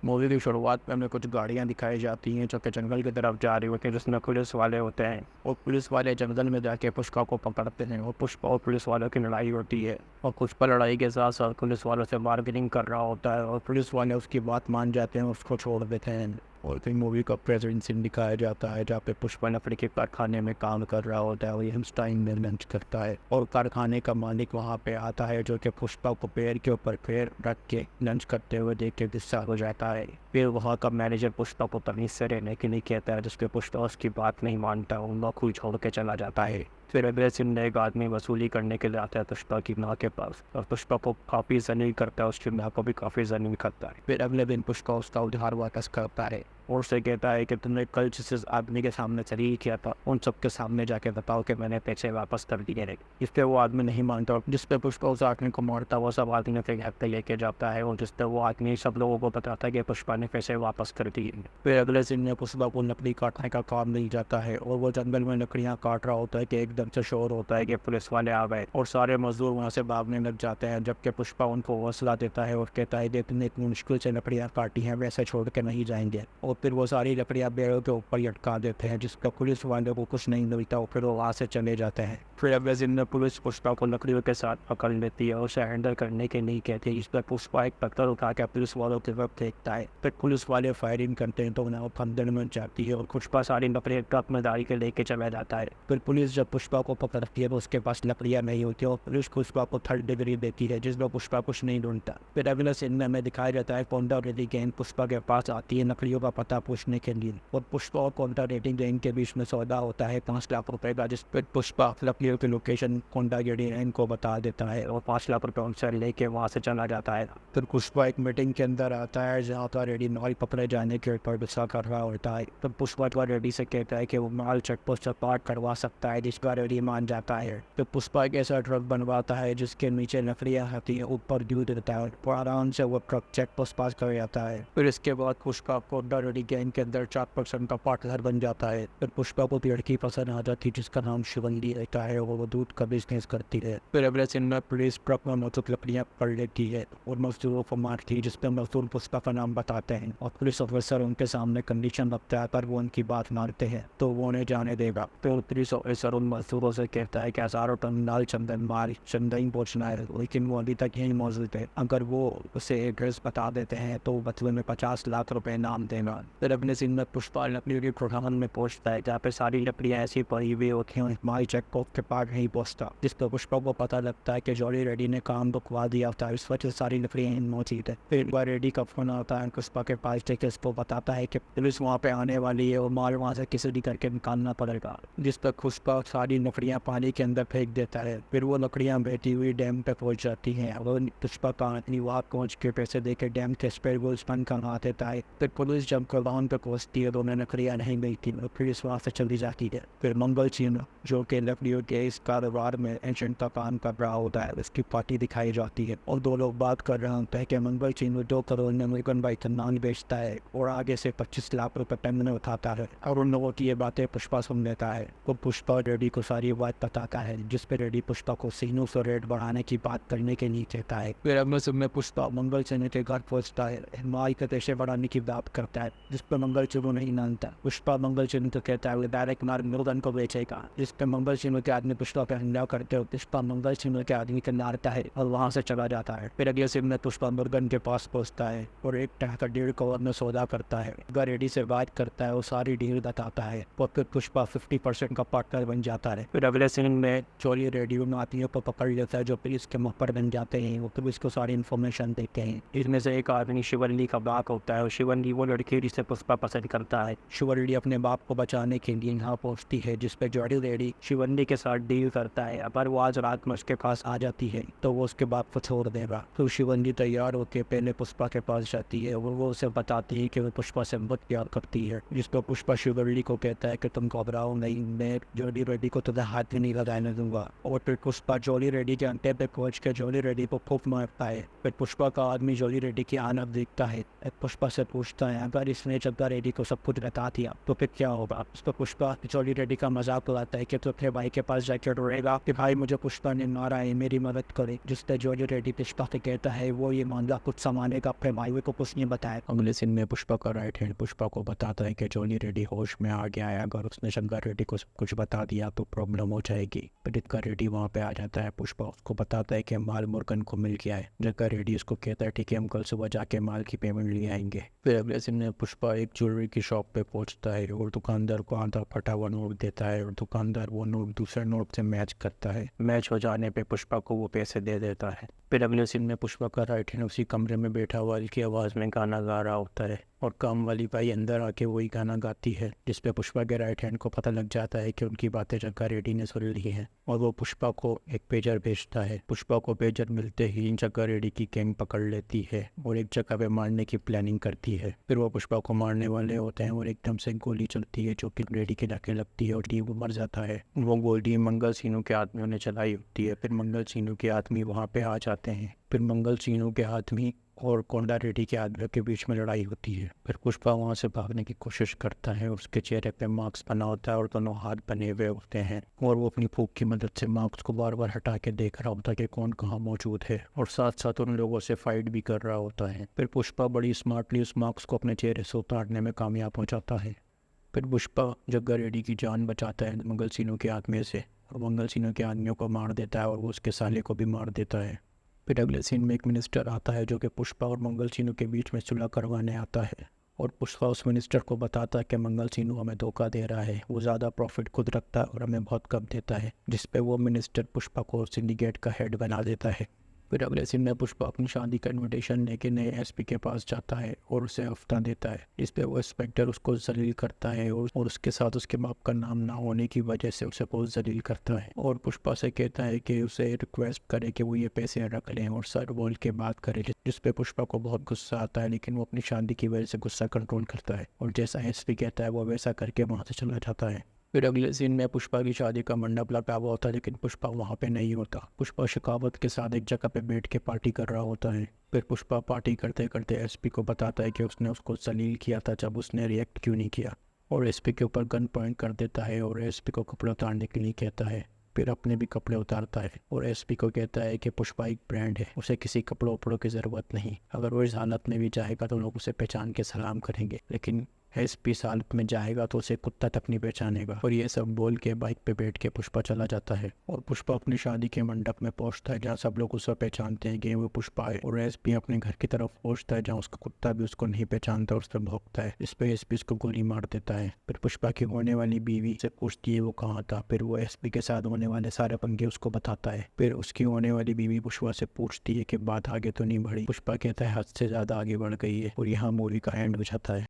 Movie की शुरुआत में हमें कुछ गाड़ियाँ दिखाई जाती हैं जो कि जंगल की तरफ जा रही होती हैं, जिसमें पुलिस वाले होते हैं और पुलिस वाले जंगल में जाके पुष्पा को पकड़ते हैं और पुष्पा और पुलिस वालों की लड़ाई होती है और पुष्पा लड़ाई के साथ साथ पुलिस वालों से बार्गेनिंग कर रहा होता है और पुलिस वाले उसकी बात मान जाते हैं, उसको छोड़ देते हैं। और फिर मूवी का प्रेजेंट सीन दिखाया जाता है जहाँ पे पुष्पा लकड़ी के कारखाने में काम कर रहा होता है और ये टाइम में लंच करता है और कारखाने का मालिक वहाँ पे आता है जो कि पुष्पा को पेड़ के ऊपर पैर रख के लंच करते हुए देख के गुस्सा हो जाता है। फिर वहाँ का मैनेजर पुष्पा को तमीज से रहने के लिए कहता है, जिसके पुष्पा उसकी बात नहीं मानता, उन नौकरी छोड़ के चला जाता है। फिर अगले दिन एक आदमी वसूली करने के लिए आता है पुष्पा की माँ के पास और पुष्पा को काफ़ी जलील करता है, उसकी माँ को भी काफ़ी जलील करता है। फिर अगले दिन पुष्पा उसका उधार वापस करता है और उससे कहता है कि तुमने कल जिस आदमी के सामने चली किया था उन सबके सामने जाके बताओ कि मैंने पैसे वापस कर दिए नहीं। इस पर वो आदमी नहीं मानता, जिस पे पुष्पा उस आदमी को मारता वो सब आदमी फिर घर पे लेके जाता है और जिस पे वो आदमी सब लोगों को बताता है कि पुष्पा ने पैसे वापस कर दिए। फिर अगले दिन में पुष्पा को लकड़ी काटने का काम मिल जाता है और वो जंगल में लकड़ियाँ काट रहा होता है कि एकदम से शोर होता है कि पुलिस वाले आ गए और सारे मजदूर वहाँ से भागने लग जाते हैं, जबकि पुष्पा उनको हौसला देता है और कहता है कि तुमने इतनी मुश्किल से लकड़ियाँ काटी हैं, वैसे छोड़ के नहीं जाएंगे। और फिर वो सारी लकड़ियाँ पेड़ों के ऊपर लटका देते हैं, जिसका पुलिस वाले को कुछ नहीं मिलता और फिर वो वहाँ से चले जाते हैं। फिर अगले दिन में पुलिस पुष्पा को लकड़ियों के साथ पकड़ लेती है और उसे हैंडल करने के नहीं कहती है। इस पर पुष्पा एक पत्थर उठा के पुलिस वालों की तरफ फेंकता है। फिर पुलिस वाले फायरिंग करते हैं तो उन्हें फंदड़ में जाती है और पुष्पा सारी लकड़ियाँ ट्रक में डाल के लेके चला जाता है। फिर पुलिस जब पुष्पा को पकड़ती है तो उसके पास लकड़ियाँ नहीं होती और पुलिस पुष्पा को 3rd डिग्री देती है, जिसमें पुष्पा कुछ नहीं ढूंढता। फिर अगले सीन में हमें दिखाया जाता है कोंडा रेड्डी गैंग पुष्पा के पास आती है लकड़ियों का पता पूछने के लिए और पुष्पा और कोंडा रेड्डी गैंग के बीच में सौदा होता है 5 लाख रुपए का, जिस पर पुष्पा लकड़ियों की लोकेशन कोंडा रेड्डी गैंग को बता देता है और 5 लाख रुपए उनसे लेके वहाँ से चला जाता है। फिर पुष्पा एक मीटिंग के अंदर आता है जहाँ का रेड्डी माल पकड़े जाने के ऊपर गुस्सा कर रहा होता है। तो पुष्पा का रेड्डी से कहता है कि वो माल चेकपोस्ट से पार करवा सकता है, जिसका रेड्डी मान जाता है। तो पुष्पा एक ऐसा ट्रक बनवाता है जिसके नीचे लकड़ियाँ आती है, ऊपर दूध देता है और आराम से वो ट्रक चेक पोस्ट पास कर जाता है। फिर इसके बाद पुष्पा कोंडा रेड्डी गैंग के अंदर 4% का पार्टनर बन जाता है। फिर पुष्पा को लड़की पसंद आ जाती है जिसका नाम शिवंगी रहता है और वो दूध का बिजनेस करती है। फिर अगले दिन में पुलिस ट्रक में मौजूद लकड़ियाँ पकड़ लेती है और मजदूरों को मारती है, जिसपे मजदूर पुष्पा का नाम बताते हैं और पुलिस ऑफिसर उनके सामने कंडीशन रखता है पर वो उनकी बात मानते हैं तो वो उन्हें जाने देगा। फिर पुलिस ऑफिसर उन मजदूरों से कहता है कि हज़ारों टन लाल चंदन माल चंदन पहुँचना है, लेकिन वो अभी तक यहीं मौजूद है। अगर वो उसे एड्रेस बता देते हैं तो बदले में 50 लाख रुपए इनाम देगा। फिर अपने दिन में पुष्पा लकड़ियों के गोदाम में पहुँचता है जहाँ पे सारी लकड़ियाँ ऐसी पड़ी हुई होती हैं। माई चेक पोस्ट के पास नहीं पहुँचता, जिस पर पुष्पा को पता लगता है कि जॉली रेड्डी ने काम रुकवा दिया था, इस वजह से सारी लकड़ियाँ मौजूद है। फिर रेड्डी का फोन आता है पुष्पा के पास, टेके इसको बताता है कि पुलिस वहाँ पे आने वाली है और माल वहाँ से किसी भी करके निकालना पड़ेगा, जिस पर पुष्पा सारी लकड़ियाँ पानी के अंदर फेंक देता है। फिर वो लकड़ियाँ बहती हुई डैम पे पहुँच जाती हैं और पुष्पा का आदमी वहाँ पहुँच के पैसे दे के डैम के स्पेयर गोल्स बंद करवा देता है। फिर पुलिस जब गोदाम पे पहुँचती है तो उन्हें लकड़ियाँ नहीं मिलती और पुलिस वहाँ से चली जाती है। फिर मंगल सिंह जो कि लकड़ियों के इस कारोबार में एजेंट का काम कर रहा होता है, उसकी पार्टी दिखाई जाती है और दो लोग बात कर रहे होते हैं कि मंगल सिंह 2 करोड़ में अमेरिकन बाइक नान बेचता है और आगे से 25 लाख रुपए टन में उठाता है और उन लोगों की ये बातें पुष्पा सुन लेता है। वो पुष्पा रेड्डी को सारी बात बताता है, जिस पे रेड्डी पुष्पा को सीनों से रेट बढ़ाने की बात करने के लिए कहता है। फिर अगले दिन में पुष्पा मंगल सिंह के घर पहुँचता है, माई के पैसे बढ़ाने की बात करता है, जिस पर मंगल सिंह नहीं मानता। पुष्पा मंगल सिंह को कहता है डायरेक्ट मार मुर्गन को बेचेगा, जिस पे मंगल सिंह के आदमी पुष्पा पे हमला करते हो। पुष्पा मंगल सिंह के आदमी को मारता है और वहाँ से चला जाता है। फिर अगले दिन में पुष्पा मुर्गन के पास पहुँचता है और एक टह का 1.5 करोड़ में सौदा करता है। रेड्डी से बात करता है और सारी डील बताता है और फिर पुष्पा 50% का पार्टनर बन जाता है। फिर अगले सीन में जॉली रेड्डी उन आदमियों को पकड़ लेता है जो पुलिस के मुँह पर बन जाते हैं, वो पुलिस को सारी इन्फॉर्मेशन देते हैं। इसमें से एक आदमी शिवल्ली का बाप होता है और शिवल्ली वो लड़की जिसे पुष्पा पसंद करता है। शिवल्ली अपने बाप को बचाने के लिए यहाँ पहुँचती है, जिसपे जॉली रेड्डी शिवल्ली के साथ डील करता है। अगर वो आज रात में उसके पास आ जाती है तो वो उसके बाप को छोड़ देगा। तो शिवल्ली तैयार होकर पहले पुष्पा के पास जाती है और वो उसे बताती है कि वो पुष्पा से बहुत प्यार करती है, जिस पर पुष्पा शिवल्ली को कहता है कि तुम घबराओ नहीं, मैं जॉली रेड्डी को तुम्हें हाथ भी नहीं लगाने दूंगा। और फिर पुष्पा जॉली रेड्डी के अंडे पे पहुंच के जॉली रेड्डी को फूंक मारता है। फिर पुष्पा का आदमी जॉली रेड्डी की आनत देखता है, पुष्पा से पूछता है अगर इसने जग्गा रेड्डी को सब कुछ बता दिया तो फिर क्या होगा। उस पर पुष्पा जॉली रेड्डी का मजाक उड़ाता है कि तो अपने भाई के पास जाकर रोएगा कि भाई मुझे पुष्पा ने मारा है, मेरी मदद करे। जिससे जॉली रेड्डी पुष्पा से कहता है वो ये मामला कुछ संभालने का, अपने भाई को कुछ नहीं बताया। अगले सीन में पुष्पा का राइट हैंड पुष्पा को बताता है कि जॉली रेड्डी होश में आ गया है, अगर उसने जग्गा रेड्डी को सब कुछ बता दिया तो प्रॉब्लम हो जाएगी। जग्गा रेड्डी वहाँ पे आ जाता है, पुष्पा उसको बताता है कि माल मुर्गन को मिल गया है। जग्गा रेड्डी उसको कहता है ठीक है हम कल सुबह जाके माल की पेमेंट ले आएंगे। फिर अगले दिन में पुष्पा एक ज्वेलरी की शॉप पे पहुंचता है और दुकानदार को आधा फटा हुआ नोट देता है और दुकानदार वो नोट दूसरे नोट से मैच करता है। मैच हो जाने पे पुष्पा को वो पैसे दे देता है। फिर अगले सीन में पुष्पा का राइट हैंड उसी कमरे में बैठा हुआ हल्की आवाज़ में गाना गा रहा होता है और काम वाली बाई अंदर आके वही गाना गाती है, जिसपे पुष्पा के राइट हैंड को पता लग जाता है कि उनकी बातें जग्गा रेड्डी ने सुन ली हैं और वो पुष्पा को एक पेजर भेजता है। पुष्पा को पेजर मिलते ही जग्गा रेड्डी की गैंग पकड़ लेती है और एक जगह पे मारने की प्लानिंग करती है। फिर वो पुष्पा को मारने वाले होते हैं और एकदम से गोली चलती है जो कि रेड्डी के नाके लगती है और वो मर जाता है। वो गोली मंगल सीनू के आदमियों ने चलाई होती है। फिर मंगल सीनू के आदमी वहाँ पे आ जाते हैं। फिर मंगल सीनू के आदमी और कोंडा रेड्डी के आदमियों के बीच में लड़ाई होती है। फिर पुष्पा वहाँ से भागने की कोशिश करता है, उसके चेहरे पे मास्क बना होता है और दोनों हाथ बने हुए होते हैं और वो अपनी फूंक की मदद से मास्क को बार बार हटा के देख रहा होता है कि कौन कहाँ मौजूद है और साथ साथ उन लोगों से फाइट भी कर रहा होता है। फिर पुष्पा बड़ी स्मार्टली उस मास्क को अपने चेहरे से उतारने में कामयाब हो जाता है। फिर पुष्पा जग्गा रेड्डी की जान बचाता है मंगल सीनू के आदमी से और मंगल सीनू के आदमियों को मार देता है और वो उसके साले को भी मार देता है। फिर अगले सीन में एक मिनिस्टर आता है जो कि पुष्पा और मंगल सीनू के बीच में सुलह करवाने आता है और पुष्पा उस मिनिस्टर को बताता है कि मंगल सीनू हमें धोखा दे रहा है, वो ज़्यादा प्रॉफिट खुद रखता है और हमें बहुत कम देता है, जिस पे वो मिनिस्टर पुष्पा को सिंडिकेट का हेड बना देता है। फिर अगले सीन में पुष्पा अपनी शादी का इन्विटेशन लेके नए एसपी के पास जाता है और उसे हफ्ता देता है, इस पे वो इंस्पेक्टर उसको जलील करता है और उसके साथ उसके बाप का नाम ना होने की वजह से उसे बहुत जलील करता है और पुष्पा से कहता है कि उसे रिक्वेस्ट करे कि वो ये पैसे रख लें और सर बोल के बात करे, जिस पे पुष्पा को बहुत गुस्सा आता है लेकिन वो अपनी शादी की वजह से गुस्सा कंट्रोल करता है और जैसा एसपी कहता है वो वैसा करके वहाँ से चला जाता है। फिर अगले सीन में पुष्पा की शादी का मंडप लगा हुआ होता है लेकिन पुष्पा वहाँ पे नहीं होता। पुष्पा शेखावत के साथ एक जगह पे बैठ के पार्टी कर रहा होता है। फिर पुष्पा पार्टी करते करते एसपी को बताता है कि उसने उसको जलील किया था, जब उसने रिएक्ट क्यों नहीं किया, और एसपी के ऊपर गन पॉइंट कर देता है और एसपी को कपड़े उतारने के लिए कहता है। फिर अपने भी कपड़े उतारता है और एसपी को कहता है कि पुष्पा एक ब्रांड है, उसे किसी कपड़ों उपड़ों की ज़रूरत नहीं, अगर वो इस हालत में भी जाएगा तो लोग उसे पहचान के सलाम करेंगे, लेकिन एसपी इस हालत में जाएगा तो उसे कुत्ता तक नहीं पहचानेगा। और ये सब बोल के बाइक पे बैठ के पुष्पा चला जाता है और पुष्पा अपनी शादी के मंडप में पहुंचता है जहाँ सब लोग उसे पहचानते हैं कि वो पुष्पा है, और एसपी अपने घर की तरफ पहुंचता है जहाँ उसका कुत्ता भी उसको नहीं पहचानता और उस पर भौंकता है, इस पे एसपी उसको गोली मार देता है। फिर पुष्पा की होने वाली बीवी से पूछती है वो कहाँ था, फिर वो एसपी के साथ होने वाले सारे पंगे उसको बताता है। फिर उसकी होने वाली बीवी पुष्पा से पूछती है कि बात आगे तो नहीं बढ़ी। पुष्पा कहता है हद से ज्यादा आगे बढ़ गई है और यहाँ मूवी का एंड हो जाता है।